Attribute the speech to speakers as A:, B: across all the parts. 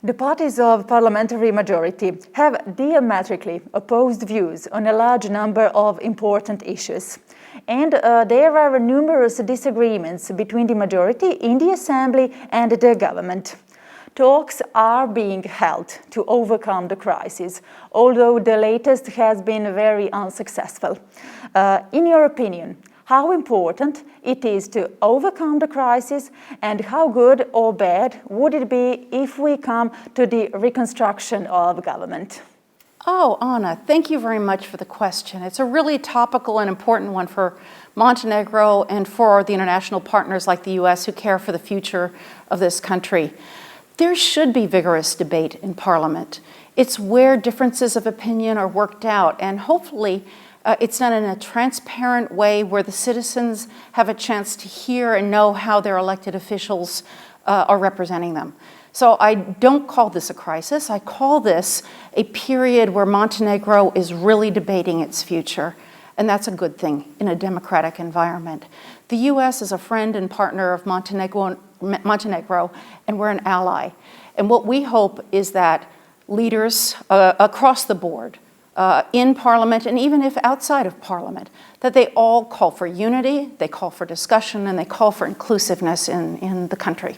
A: The parties of parliamentary majority have diametrically opposed views on a large number of important issues. And there are numerous disagreements between the majority in the Assembly and the government. Talks are being held to overcome the crisis, although the latest has been very unsuccessful. In your opinion, how important it is to overcome the crisis, and how good or bad would it be if we come to the reconstruction of government?
B: Oh, Anna, thank you very much for the question. It's a really topical and important one for Montenegro and for the international partners like the US who care for the future of this country. There should be vigorous debate in Parliament. It's where differences of opinion are worked out, and hopefully it's done in a transparent way where the citizens have a chance to hear and know how their elected officials are representing them. So I don't call this a crisis. I call this a period where Montenegro is really debating its future, and that's a good thing in a democratic environment. The US is a friend and partner of Montenegro, and we're an ally. And what we hope is that leaders across the board, in Parliament and even if outside of Parliament, that they all call for unity, they call for discussion, and they call for inclusiveness in the country.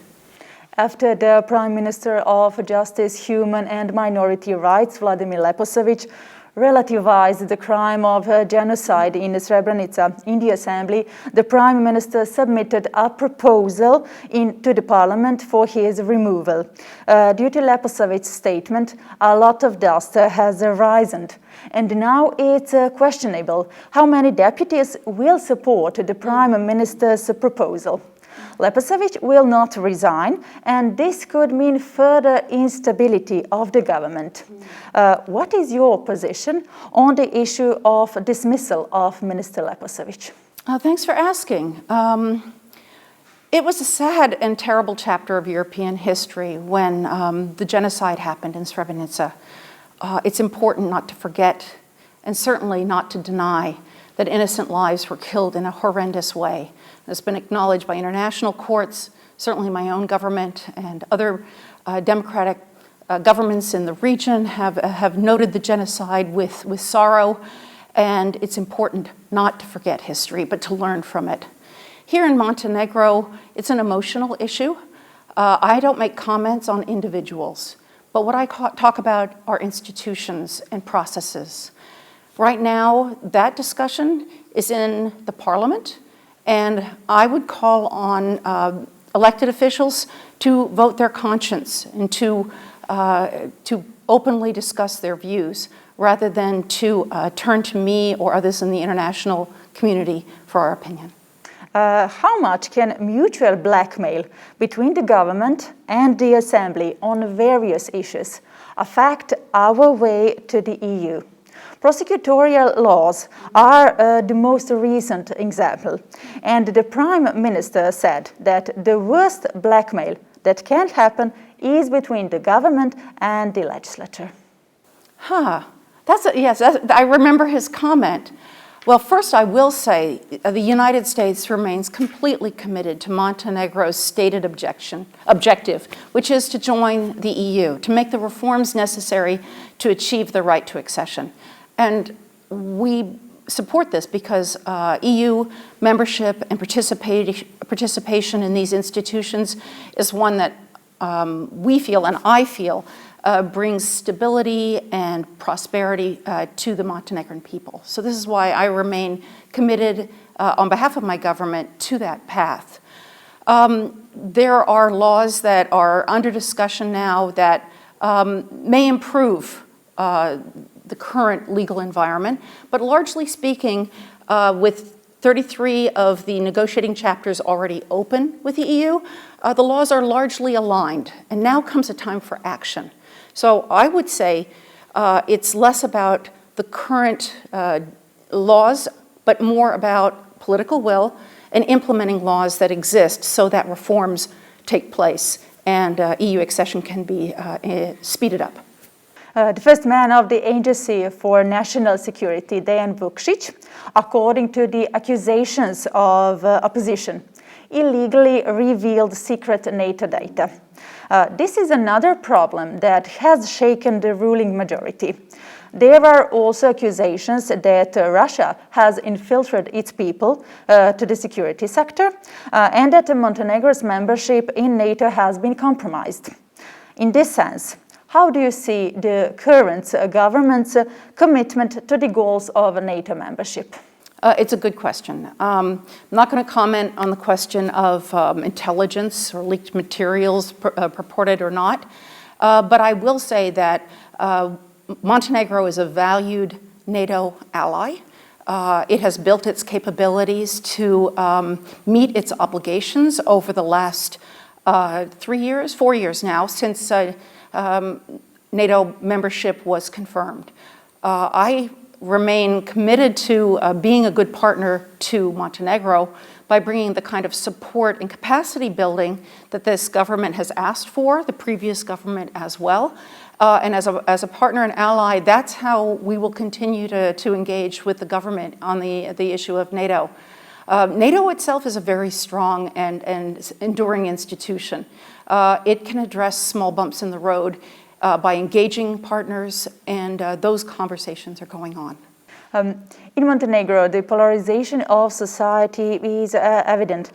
A: After the Prime Minister of Justice, Human and Minority Rights, Vladimir Leposavić, relativized the crime of genocide in Srebrenica in the Assembly, the Prime Minister submitted a proposal to the Parliament for his removal. Due to Leposavic's statement, a lot of dust has arisen, and now it's questionable how many deputies will support the Prime Minister's proposal. Leposavić will not resign, and this could mean further instability of the government. What is your position on the issue of dismissal of Minister Leposavić?
B: Thanks for asking. It was a sad and terrible chapter of European history when the genocide happened in Srebrenica. It's important not to forget, and certainly not to deny, that innocent lives were killed in a horrendous way. It's been acknowledged by international courts, certainly my own government and other democratic governments in the region have noted the genocide with sorrow, and it's important not to forget history, but to learn from it. Here in Montenegro, it's an emotional issue. I don't make comments on individuals, but what I talk about are institutions and processes. Right now, that discussion is in the Parliament, and I would call on elected officials to vote their conscience and to openly discuss their views rather than to turn to me or others in the international community for our opinion.
A: How much can mutual blackmail between the government and the Assembly on various issues affect our way to the EU? Prosecutorial laws are the most recent example, and the Prime Minister said that the worst blackmail that can happen is between the government and the legislature.
B: Yes, I remember his comment. Well, first I will say the United States remains completely committed to Montenegro's stated objective, which is to join the EU, to make the reforms necessary to achieve the right to accession. And we support this because EU membership and participation in these institutions is one that we feel, and I feel, brings stability and prosperity to the Montenegrin people. So this is why I remain committed on behalf of my government to that path. There are laws that are under discussion now that may improve the current legal environment, but largely speaking, with 33 of the negotiating chapters already open with the EU, the laws are largely aligned, and now comes a time for action. So I would say it's less about the current laws, but more about political will and implementing laws that exist so that reforms take place and EU accession can be speeded up.
A: The first man of the Agency for National Security, Dejan Vukšić, according to the accusations of opposition, illegally revealed secret NATO data. This is another problem that has shaken the ruling majority. There are also accusations that Russia has infiltrated its people to the security sector and that Montenegro's membership in NATO has been compromised. In this sense, how do you see the current government's commitment to the goals of NATO membership?
B: It's a good question. I'm not going to comment on the question of intelligence or leaked materials purported or not, but I will say that Montenegro is a valued NATO ally. It has built its capabilities to meet its obligations over the last 4 years now, since NATO membership was confirmed. I remain committed to being a good partner to Montenegro by bringing the kind of support and capacity building that this government has asked for, the previous government as well. And as a partner and ally, that's how we will continue to engage with the government on the issue of NATO. NATO itself is a very strong and enduring institution. It can address small bumps in the road by engaging partners, and those conversations are going on.
A: In Montenegro, the polarization of society is evident.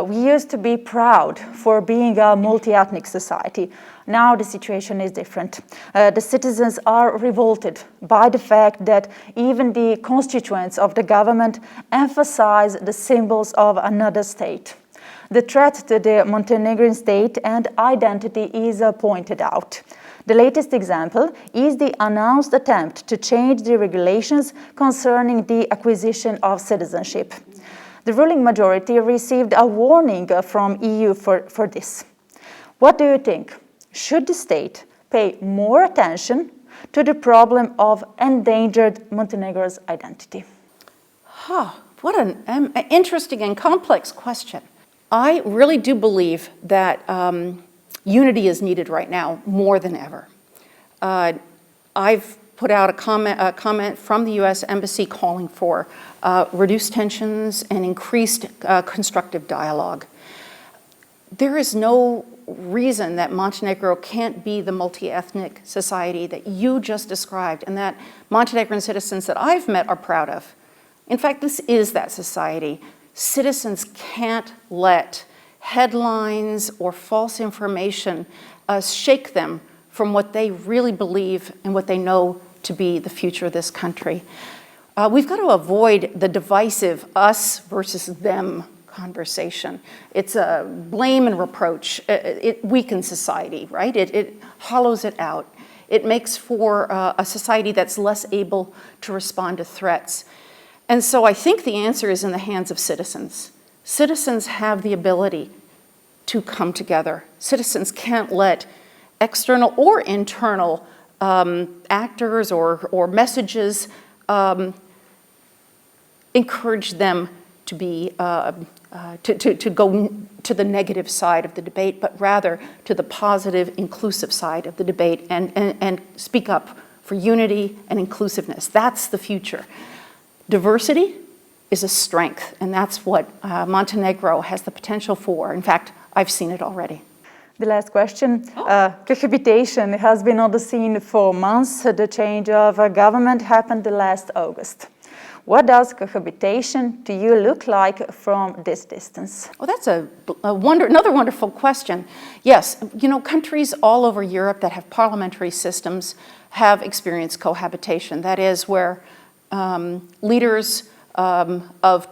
A: We used to be proud for being a multi-ethnic society. Now the situation is different. The citizens are revolted by the fact that even the constituents of the government emphasize the symbols of another state. The threat to the Montenegrin state and identity is pointed out. The latest example is the announced attempt to change the regulations concerning the acquisition of citizenship. The ruling majority received a warning from EU for this. What do you think? Should the state pay more attention to the problem of endangered Montenegro's identity?
B: What an interesting and complex question. I really do believe that unity is needed right now more than ever. I've put out a comment from the U.S. Embassy calling for reduced tensions and increased constructive dialogue. There is no reason that Montenegro can't be the multi-ethnic society that you just described and that Montenegrin citizens that I've met are proud of. In fact, this is that society. Citizens can't let headlines or false information shake them from what they really believe and what they know to be the future of this country. We've got to avoid the divisive us versus them conversation. It's a blame and reproach. It weakens society, right? It hollows it out. It makes for a society that's less able to respond to threats. And so I think the answer is in the hands of citizens. Citizens have the ability to come together. Citizens can't let external or internal actors or messages encourage them to be to go to the negative side of the debate, but rather to the positive, inclusive side of the debate and speak up for unity and inclusiveness. That's the future. Diversity is a strength, and that's what Montenegro has the potential for. In fact, I've seen it already.
A: The last question. Cohabitation has been on the scene for months. The change of government happened last August. What does cohabitation to you look like from this distance?
B: Well, that's another wonderful question. Yes, you know, countries all over Europe that have parliamentary systems have experienced cohabitation. That is where leaders of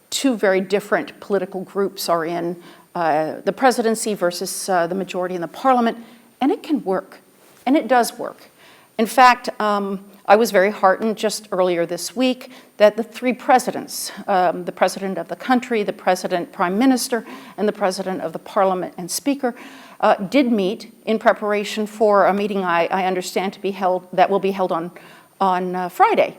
B: two very different political groups are in the presidency versus the majority in the parliament, and it can work, and it does work. In fact, I was very heartened just earlier this week that the three presidents, the president of the country, the president prime minister, and the president of the parliament and speaker, did meet in preparation for a meeting I understand to be held, that will be held on Friday.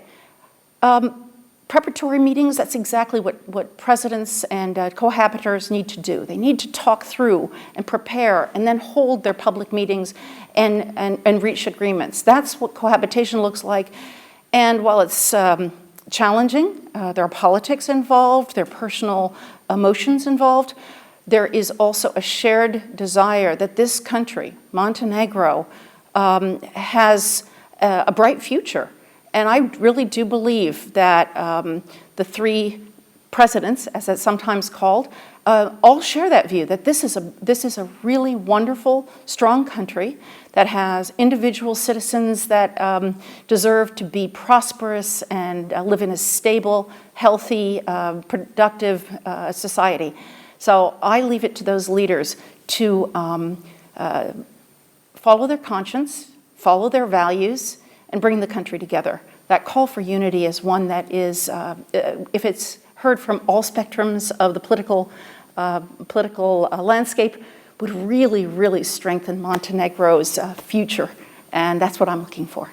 B: Preparatory meetings, that's exactly what presidents and cohabitors need to do. They need to talk through and prepare and then hold their public meetings and reach agreements. That's what cohabitation looks like. And while it's challenging, there are politics involved, there are personal emotions involved, there is also a shared desire that this country, Montenegro, has a bright future. And I really do believe that the three presidents, as it's sometimes called, all share that view, that this is a really wonderful, strong country that has individual citizens that deserve to be prosperous and live in a stable, healthy, productive society. So I leave it to those leaders to follow their conscience, follow their values, and bring the country together. That call for unity is one that is, if it's heard from all spectrums of the political landscape, would really, really strengthen Montenegro's future. And that's what I'm looking for.